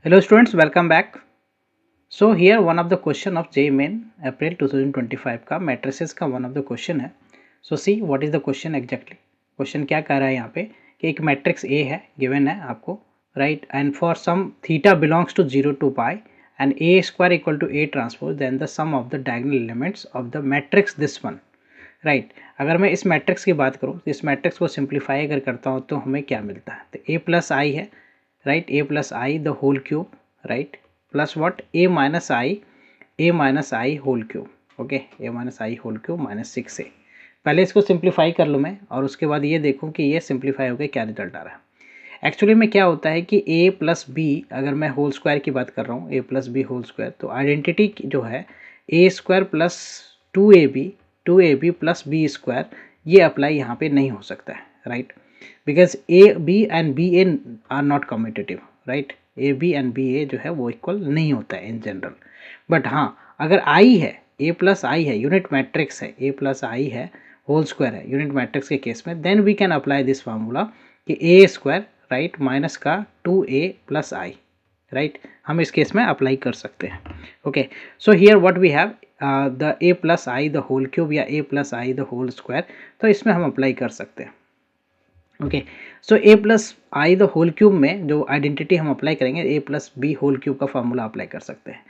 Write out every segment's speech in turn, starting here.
Hello students, welcome back. So here one of the question of JEE Main April 2025 का matrices का one of the question है. So see what is the question exactly. Question क्या कह रहा है यहाँ पे कि एक मैट्रिक्स A है given है आपको right and for some theta belongs to 0 to pi and A square equal to A transpose then the sum of the diagonal elements of the matrix this one right. अगर मैं इस matrix की बात करूँ तो इस मैट्रिक्स को simplify अगर करता हूँ तो हमें क्या मिलता है तो A प्लस आई है right A plus I the whole cube right plus what A minus I whole cube okay A minus I whole cube minus 6 A पहले इसको सिंप्लीफाई कर लूँ मैं और उसके बाद ये देखूँ कि ये सिंप्लीफाई हो गया क्या रिजल्ट आ रहा है एक्चुअली में क्या होता है कि ए प्लस बी अगर मैं होल स्क्वायर की बात कर रहा हूँ A plus B whole square तो आइडेंटिटी जो है A square plus 2ab plus B square ये अप्लाई यहाँ पे नहीं हो सकता है right because A B and B A are not commutative right A B and B A जो है वो इक्वल नहीं होता है इन जनरल बट हाँ अगर आई है ए प्लस आई है यूनिट मैट्रिक्स है ए प्लस आई है होल स्क्वायर है यूनिट मैट्रिक्स के केस में then we can apply this formula कि ए स्क्वायर राइट माइनस का 2a प्लस आई राइट हम इस केस में अप्लाई कर सकते हैं okay so here what we have the A plus I the whole cube या A plus I the whole square तो इसमें हम अप्लाई कर सकते हैं okay so A plus I the whole cube में जो आइडेंटिटी हम अप्लाई करेंगे A plus B whole cube का फार्मूला अप्लाई कर सकते हैं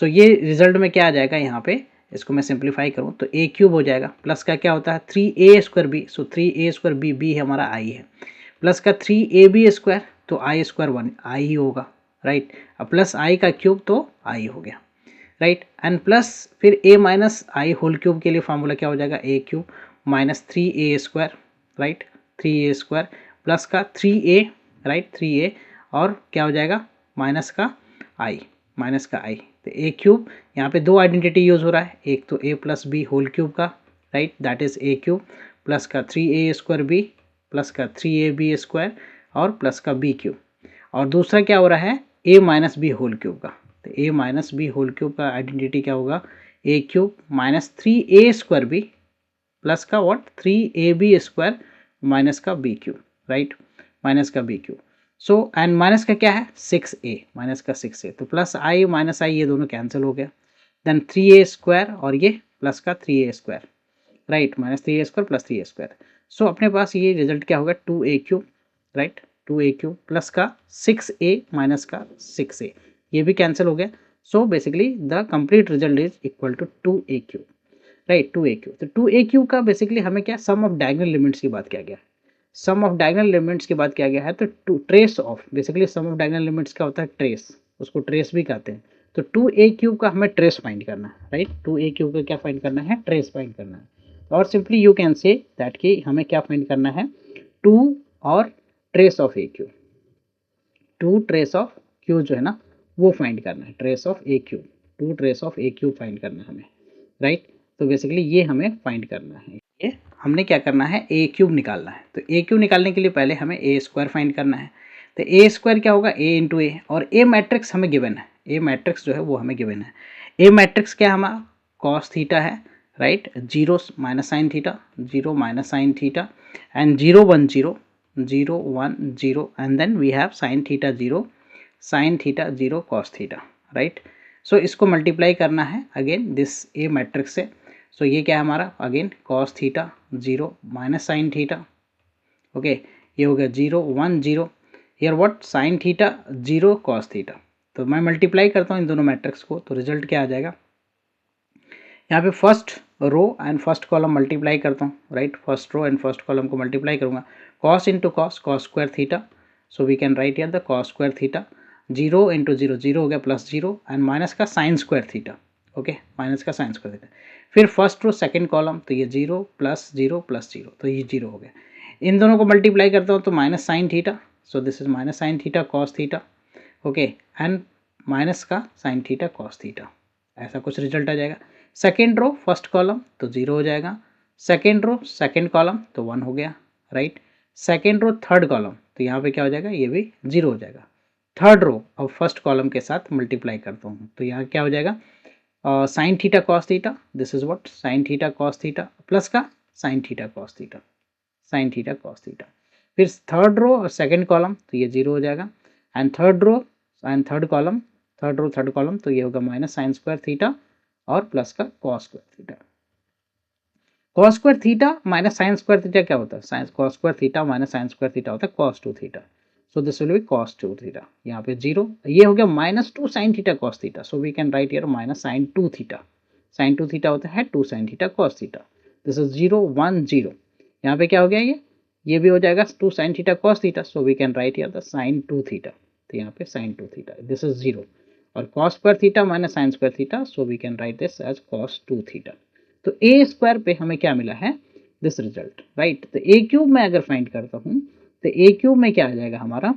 सो ये रिजल्ट में क्या आ जाएगा यहाँ पे इसको मैं सिंप्लीफाई करूँ तो ए क्यूब हो जाएगा प्लस का क्या होता है 3a स्क्वायर बी सो 3a स्क्वायर बी बी हमारा आई है प्लस का 3ab स्क्वायर तो आई स्क्वायर 1 आई ही होगा राइट अब प्लस आई का क्यूब तो आई हो गया राइट एंड प्लस फिर a minus I whole cube के लिए फार्मूला क्या हो जाएगा A cube minus 3a square right 3a square plus का 3a राइट 3a और क्या हो जाएगा माइनस का आई तो ए क्यूब यहाँ पे दो आइडेंटिटी यूज़ हो रहा है एक तो a plus B whole cube का right that is A cube plus का 3a स्क्वायर बी प्लस का 3ab स्क्वायर और प्लस का बी क्यूब और दूसरा क्या हो रहा है a minus B whole cube का तो a minus B whole cube का आइडेंटिटी क्या होगा A cube minus 3a square B plus का व्हाट 3ab स्क्वायर माइनस का बी क्यूब राइट माइनस का B cube so and minus का क्या है 6a माइनस का 6a तो प्लस आई माइनस आई ये दोनों कैंसिल हो गया देन 3a स्क्वायर और ये प्लस का 3a square right minus 3a square plus 3a square so अपने पास ये रिजल्ट क्या होगा 2a cube right 2a cube plus का 6a माइनस का 6a ये भी कैंसिल हो गया so basically the complete result is equal to 2a cube right 2a cube तो 2a क्यूब का बेसिकली हमें क्या सम ऑफ डायगोनल लिमिट्स की बात किया गया सम ऑफ डायगोनल लिमिट्स की बात किया गया है तो trace of basically sum of diagonal limits क्या होता है ट्रेस उसको ट्रेस भी कहते हैं तो 2a क्यूब का हमें ट्रेस फाइंड करना है राइट 2a क्यूब का क्या फाइंड करना है ट्रेस फाइंड करना है और simply you can say that कि हमें क्या फाइंड करना है 2 और trace of A cube 2 trace of Q जो है ना वो फाइंड करना है trace of A cube 2 trace of A cube find करना है हमें राइट तो बेसिकली ये हमें फाइंड करना है ये हमने क्या करना है ए क्यूब निकालना है तो ए क्यूब निकालने के लिए पहले हमें ए स्क्वायर फाइंड करना है तो ए स्क्वायर क्या होगा ए इंटू ए और ए मैट्रिक्स हमें गिवन है ए मैट्रिक्स जो है वो हमें गिवन है ए मैट्रिक्स क्या हमारा कॉस थीटा है right 0 minus sine theta 0 minus sine theta and 0 1 0 0 1 0 and then we have sine theta 0 cos theta right so इसको मल्टीप्लाई करना है अगेन दिस ए मैट्रिक्स से सो ये क्या है हमारा again cos theta 0 minus sine theta okay ये हो गया 0 1 0 here what sine theta 0 cos theta तो मैं मल्टीप्लाई करता हूँ इन दोनों मैट्रिक्स को तो रिजल्ट क्या आ जाएगा यहाँ पे first row and first column multiply करता हूँ right first row and first column को मल्टीप्लाई करूँगा cos into cos square theta so we can write here the cos square theta 0 into 0 0 हो गया प्लस 0 एंड माइनस का sine square theta okay minus का sine square theta फिर first row second column तो ये 0 plus 0 तो ये 0 हो गया इन दोनों को मल्टीप्लाई करता हूँ तो minus sine theta so this is minus sine theta cos theta okay and minus का साइन थीटा कॉस थीटा ऐसा कुछ रिजल्ट आ जाएगा सेकेंड रो फर्स्ट कॉलम तो 0 हो जाएगा सेकेंड रो सेकेंड कॉलम तो 1 हो गया right second row third column तो यहाँ पे क्या हो जाएगा ये भी 0 हो जाएगा थर्ड रो अब फर्स्ट कॉलम के साथ मल्टीप्लाई करता हूँ तो यहाँ क्या हो जाएगा sine theta cos theta this is what sine theta cos theta plus का साइन थीटा कॉस थीटा फिर थर्ड रो और सेकेंड कॉलम तो ये 0 हो जाएगा and third row and third row third column, तो ये होगा माइनस साइन स्क्वायर थीटा और प्लस का cos square theta. Cos square theta minus sine square theta क्या होता है? Sine cos square theta minus sine square theta होता है cos 2 theta. So this will be cos 2 theta. यहाँ पे 0, ये हो गया minus 2 sine theta cos theta. So we can write here minus sine 2 theta. Sine 2 theta होता है 2 sine theta cos theta. This is 0 1 0। यहाँ पे क्या हो गया? ये भी हो जाएगा 2 sine theta cos theta. So we can write here the sine 2 theta. तो यहाँ पे साइन 2 थीटा, दिस इज 0। और cos square theta minus sine square theta, so we can write this as cos 2 theta. तो A square पे हमें क्या मिला है? This result, right. तो ए क्यूब में अगर फाइंड करता हूँ तो ए क्यूब में क्या आ जाएगा हमारा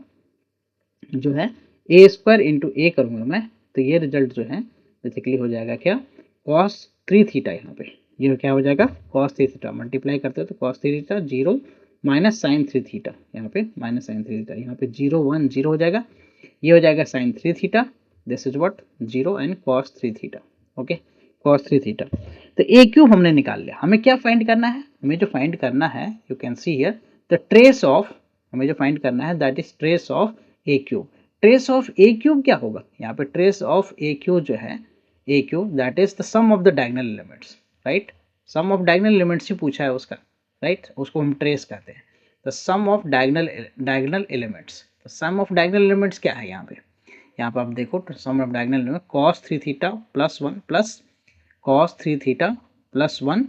जो है ए स्क्वायर इंटू ए करूँगा मैं, तो ये रिजल्ट जो है बेसिकली हो जाएगा क्या? Cos 3 theta. यहाँ पे ये क्या हो जाएगा? Cos 3 theta. मल्टीप्लाई करते हो तो cos 3 theta 0 minus sine 3 theta. यहाँ पे माइनस साइन 3 थीटा, यहाँ पे 0 1 0 हो जाएगा। ये हो जाएगा sine 3 theta, this is what 0 and cos 3 theta. Okay, cos 3 theta. तो ए क्यूब हमने निकाल लिया। हमें क्या फाइंड करना है? हमें जो फाइंड करना है, you can see here the trace of, हमें जो फाइंड करना है that is trace of A cube. Trace of A cube क्या होगा? यहाँ पे ट्रेस ऑफ ए क्यूब जो है, A cube that is the sum of the diagonal elements, right. Sum of diagonal elements ही पूछा है उसका, राइट। उसको हम ट्रेस कहते हैं। The sum of diagonal elements. तो सम ऑफ डायगोनल एलिमेंट्स क्या है? यहाँ पे आप देखो, sum of diagonal element cos 3 theta plus 1 plus cos 3 theta plus 1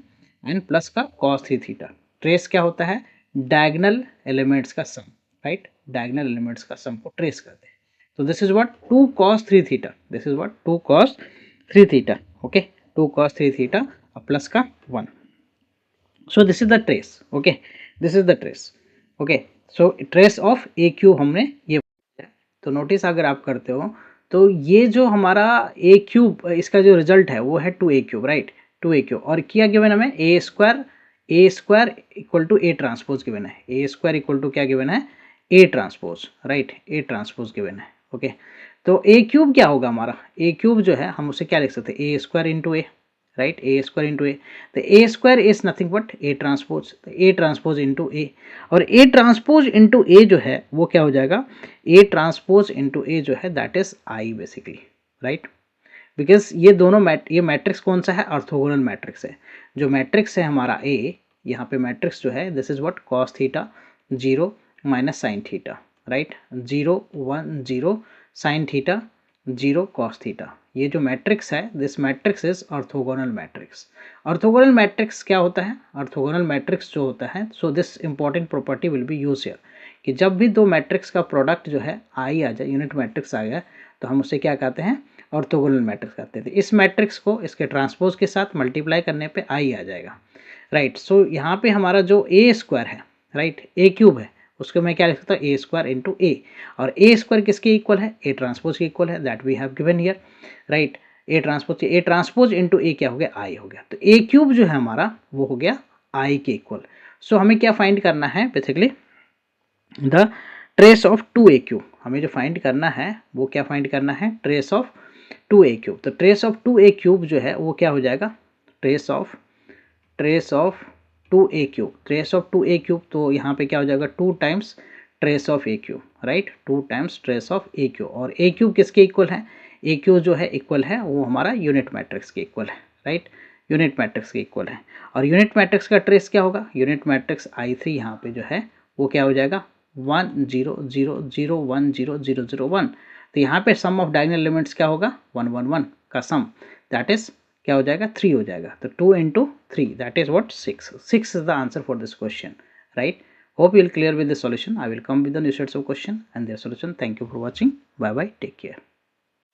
and plus का कॉस 3 थीटा। ट्रेस क्या होता है? डायगोनल एलिमेंट्स का सम, राइट। डायगोनल एलिमेंट्स का सम को ट्रेस करते हैं। तो this is what 2 cos 3 theta. This is what 2 cos 3 theta. Okay, 2 cos 3 theta और प्लस का 1। So this is the trace. Okay, this is the trace. Okay, so trace of A cube हमने ये। तो notice अगर आप करते हो तो ये जो हमारा ए क्यूब, इसका जो रिजल्ट है वो है 2a cube, right. 2a cube और क्या गिवन हमें? A square equal to A transpose given है। ए स्क्वायर इक्वल टू क्या गिवन है? A transpose, right. A transpose given है। ओके, तो ए क्यूब क्या होगा हमारा? ए क्यूब जो है हम उसे क्या लिख सकते हैं? A square into A, right. A square into A, तो A square is nothing but A transpose. तो ए ट्रांसपोज इंटू ए, और ए ट्रांसपोज इंटू ए जो है वो क्या हो जाएगा? ए ट्रांसपोज इंटू ए जो है that is I basically, right. Because ये दोनों ये मैट्रिक्स कौन सा है? ऑर्थोगोनल मैट्रिक्स है। जो मैट्रिक्स है हमारा ए, यहाँ पे मैट्रिक्स जो है this is what cos theta 0 minus sine theta, right. 0 1 0 sign theta 0 cos theta. ये जो मैट्रिक्स है this matrix is orthogonal matrix. Orthogonal matrix क्या होता है? ऑर्थोगोनल मैट्रिक्स जो होता है, so this important property will be use here कि जब भी दो मैट्रिक्स का प्रोडक्ट जो है आई आ जाए, यूनिट मैट्रिक्स आ गया, तो हम उसे क्या कहते हैं? ऑर्थोगोनल मैट्रिक्स कहते हैं। इस मैट्रिक्स को इसके ट्रांसपोज के साथ मल्टीप्लाई करने पे आई आ जाएगा, राइट। सो यहाँ पे हमारा जो ए स्क्वायर है, राइट, ए क्यूब है, उसको मैं क्या लिख सकता हूँ? A square into A. और ए स्क्वायर किसके इक्वल है? ए ट्रांसपोज के इक्वल है, that we have given here, right. A transpose into A क्या हो गया? आई हो गया। तो ए क्यूब जो है हमारा वो हो गया आई के इक्वल। सो हमें क्या फाइंड करना है? Basically the trace of 2a cube. हमें जो फाइंड करना है वो क्या फाइंड करना है? Trace of 2a cube. तो ट्रेस ऑफ 2a क्यूब जो है वो क्या हो जाएगा? Trace of 2a cube. Trace of 2a cube, तो यहाँ पे क्या हो जाएगा? 2 times trace of a cube, right. 2 times trace of a cube. और a क्यूब किसके इक्वल है? a क्यूब जो है इक्वल है वो हमारा यूनिट मैट्रिक्स के इक्वल है, राइट। यूनिट मैट्रिक्स के इक्वल है। और यूनिट मैट्रिक्स का ट्रेस क्या होगा? यूनिट मैट्रिक्स I3 यहाँ पे जो है वो क्या हो जाएगा? 1 0 0 0 1 0 0 0 1। तो यहाँ पे सम ऑफ डायगोनल एलिमेंट्स क्या होगा? 1 1 1 का सम, दैट इज क्या हो जाएगा? 3 हो जाएगा। तो 2 into 3 that is what? 6। 6 is the answer for this question, right? Hope you will clear with the solution. I will come with the new sets of question and their solution. Thank you for watching. Bye bye. Take care.